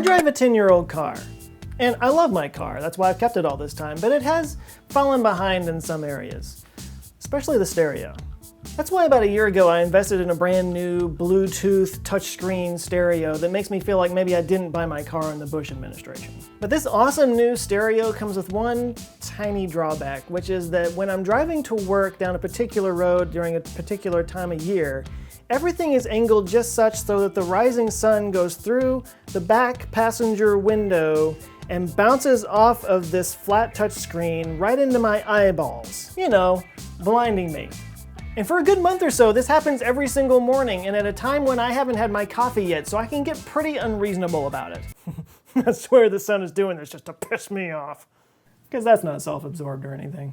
drive a 10-year-old car, and I love my car, that's why I've kept it all this time, but it has fallen behind in some areas, especially the stereo. That's why about a year ago I invested in a brand new Bluetooth touchscreen stereo that makes me feel like maybe I didn't buy my car in the Bush administration. But this awesome new stereo comes with one tiny drawback, which is that when I'm driving to work down a particular road during a particular time of year, everything is angled just such so that the rising sun goes through the back passenger window and bounces off of this flat touch screen right into my eyeballs. You know, blinding me. And for a good month or so, this happens every single morning and at a time when I haven't had my coffee yet, so I can get pretty unreasonable about it. I swear the sun is doing this just to piss me off. Because that's not self-absorbed or anything.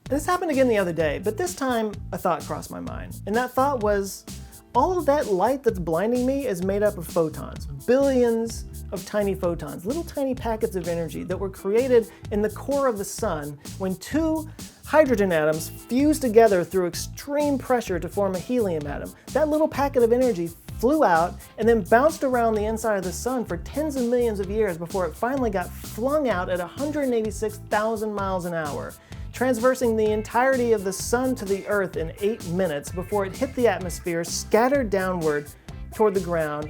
This happened again the other day, but this time a thought crossed my mind. And that thought was, all of that light that's blinding me is made up of photons. Billions of tiny photons, little tiny packets of energy that were created in the core of the sun when two hydrogen atoms fused together through extreme pressure to form a helium atom. That little packet of energy flew out and then bounced around the inside of the sun for tens of millions of years before it finally got flung out at 186,000 miles an hour, transversing the entirety of the sun to the earth in 8 minutes before it hit the atmosphere, scattered downward toward the ground,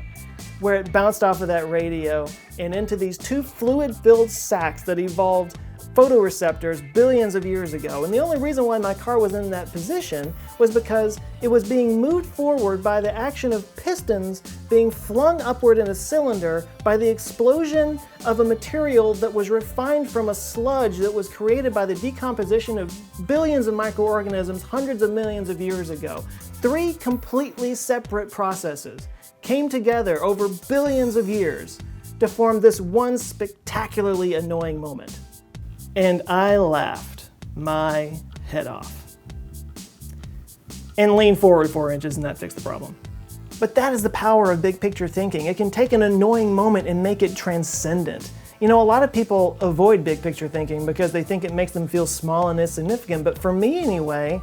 where it bounced off of that radio and into these two fluid-filled sacs that evolved photoreceptors billions of years ago. And the only reason why my car was in that position was because it was being moved forward by the action of pistons being flung upward in a cylinder by the explosion of a material that was refined from a sludge that was created by the decomposition of billions of microorganisms hundreds of millions of years ago. 3 completely separate processes came together over billions of years to form this one spectacularly annoying moment. And I laughed my head off. And leaned forward 4 inches and that fixed the problem. But that is the power of big picture thinking. It can take an annoying moment and make it transcendent. You know, a lot of people avoid big picture thinking because they think it makes them feel small and insignificant, but for me anyway,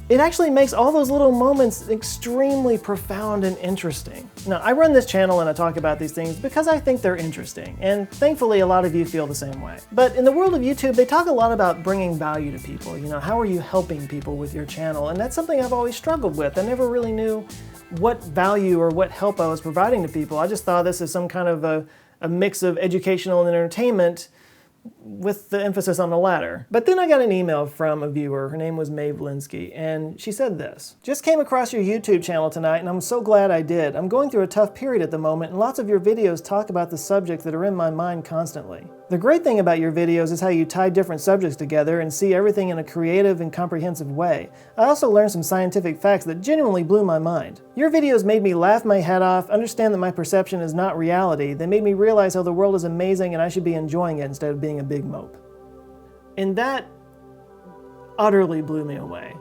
it actually makes all those little moments extremely profound and interesting. Now, I run this channel and I talk about these things because I think they're interesting, and thankfully a lot of you feel the same way. But in the world of YouTube, they talk a lot about bringing value to people. You know, how are you helping people with your channel? And that's something I've always struggled with. I never really knew what value or what help I was providing to people. I just thought this is some kind of a mix of educational and entertainment with the emphasis on the latter. But then I got an email from a viewer. Her name was Maeve Linsky, and she said this: "Just came across your YouTube channel tonight, and I'm so glad I did. I'm going through a tough period at the moment, and lots of your videos talk about the subjects that are in my mind constantly. The great thing about your videos is how you tie different subjects together and see everything in a creative and comprehensive way. I also learned some scientific facts that genuinely blew my mind. Your videos made me laugh my head off, understand that my perception is not reality. They made me realize how the world is amazing and I should be enjoying it instead of being a big mope." And that utterly blew me away.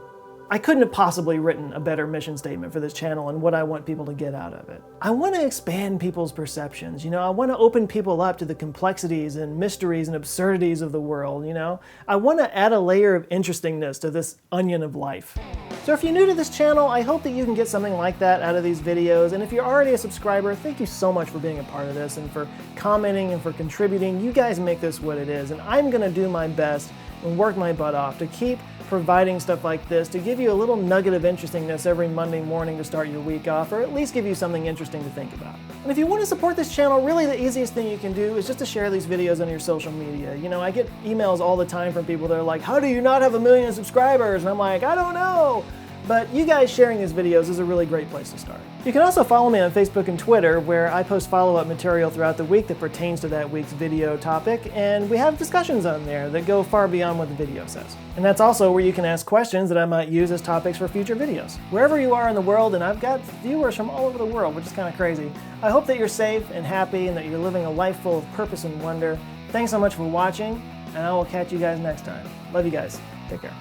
I couldn't have possibly written a better mission statement for this channel and what I want people to get out of it. I want to expand people's perceptions, you know, I want to open people up to the complexities and mysteries and absurdities of the world, you know. I want to add a layer of interestingness to this onion of life. So if you're new to this channel, I hope that you can get something like that out of these videos, and if you're already a subscriber, thank you so much for being a part of this and for commenting and for contributing. You guys make this what it is, and I'm going to do my best and work my butt off to keep providing stuff like this, to give you a little nugget of interestingness every Monday morning to start your week off, or at least give you something interesting to think about. And if you want to support this channel, really the easiest thing you can do is just to share these videos on your social media. You know, I get emails all the time from people that are like, "How do you not have 1 million subscribers?" And I'm like, I don't know. But you guys sharing these videos is a really great place to start. You can also follow me on Facebook and Twitter, where I post follow-up material throughout the week that pertains to that week's video topic, and we have discussions on there that go far beyond what the video says. And that's also where you can ask questions that I might use as topics for future videos. Wherever you are in the world, and I've got viewers from all over the world, which is kind of crazy, I hope that you're safe and happy and that you're living a life full of purpose and wonder. Thanks so much for watching, and I will catch you guys next time. Love you guys. Take care.